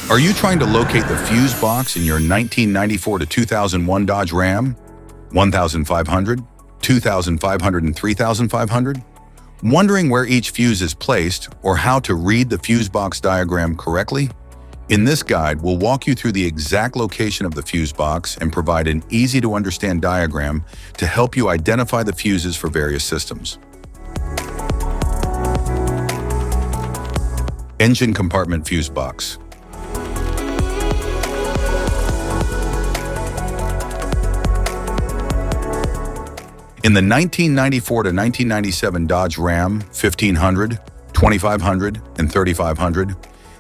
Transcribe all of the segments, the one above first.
Are you trying to locate the fuse box in your 1994 to 2001 Dodge Ram? 1500, 2500, and 3500? Wondering where each fuse is placed or how to read the fuse box diagram correctly? In this guide, we'll walk you through the exact location of the fuse box and provide an easy-to-understand diagram to help you identify the fuses for various systems. Engine compartment fuse box. In the 1994 to 1997 Dodge Ram 1500, 2500, and 3500,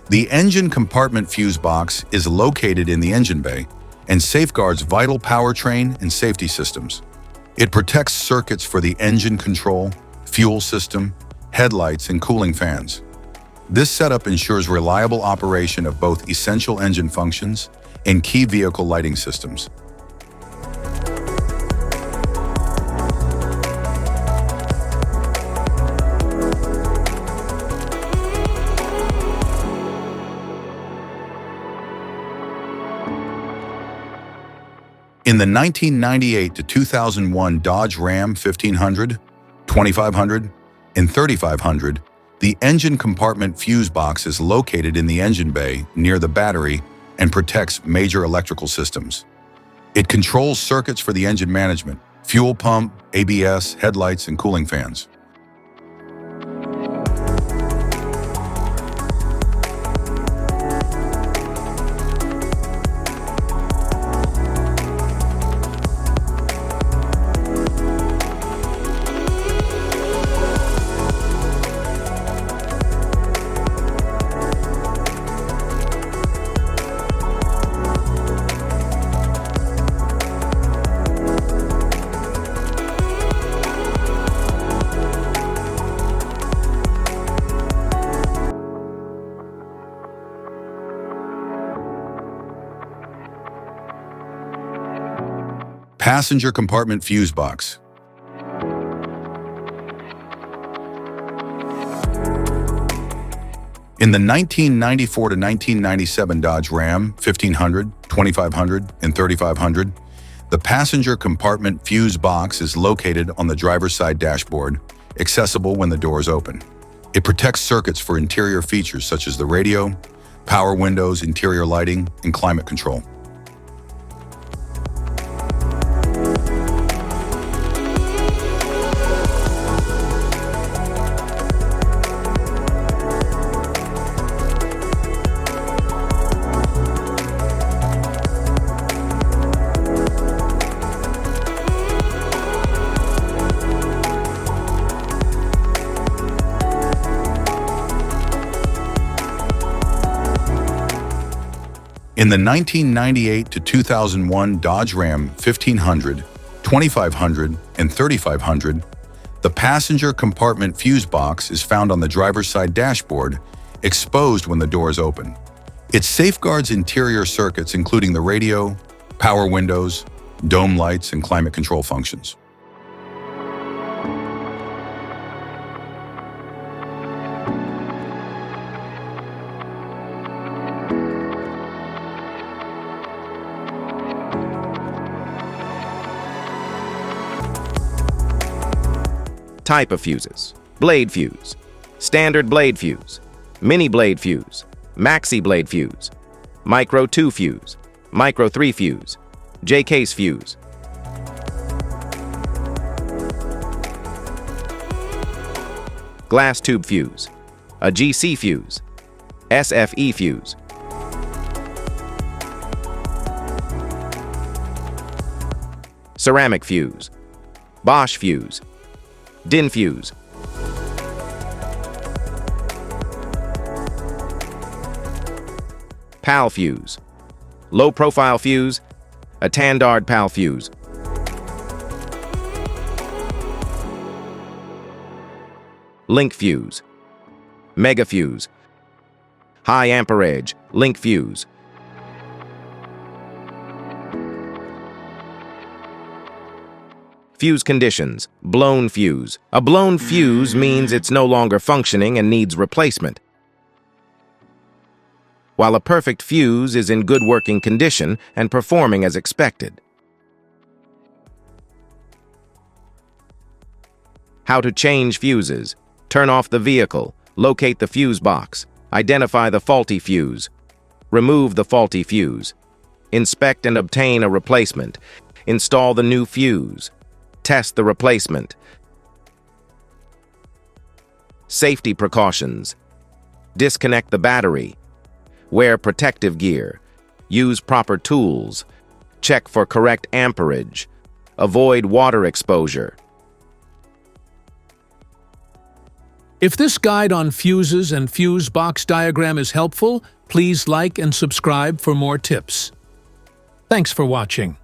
the engine compartment fuse box is located in the engine bay and safeguards vital powertrain and safety systems. It protects circuits for the engine control, fuel system, headlights, and cooling fans. This setup ensures reliable operation of both essential engine functions and key vehicle lighting systems. In the 1998 to 2001 Dodge Ram 1500, 2500, and 3500, the engine compartment fuse box is located in the engine bay near the battery and protects major electrical systems. It controls circuits for the engine management, fuel pump, ABS, headlights, and cooling fans. Passenger compartment fuse box. In the 1994 to 1997 Dodge Ram 1500, 2500, and 3500, the passenger compartment fuse box is located on the driver's side dashboard, accessible when the doors open. It protects circuits for interior features such as the radio, power windows, interior lighting, and climate control. In the 1998 to 2001 Dodge Ram 1500, 2500, and 3500, the passenger compartment fuse box is found on the driver's side dashboard, exposed when the doors open. It safeguards interior circuits including the radio, power windows, dome lights, and climate control functions. Type of fuses: blade fuse, standard blade fuse, mini blade fuse, maxi blade fuse, micro 2 fuse, micro 3 fuse, J-case fuse. Glass tube fuse, a GC fuse, SFE fuse. Ceramic fuse, Bosch fuse, DIN fuse. PAL fuse, low profile fuse, a Tandard PAL fuse. Link fuse, mega fuse, high amperage, link fuse. Fuse conditions: blown fuse. A blown fuse means it's no longer functioning and needs replacement. while a perfect fuse is in good working condition and performing as expected. How to change fuses. Turn off the vehicle, locate the fuse box, identify the faulty fuse, remove the faulty fuse, inspect and obtain a replacement, install the new fuse, test the replacement. Safety precautions. Disconnect the battery, wear protective gear, use proper tools, check for correct amperage, avoid water exposure. If this guide on fuses and fuse box diagram is helpful, please like and subscribe for more tips. Thanks for watching.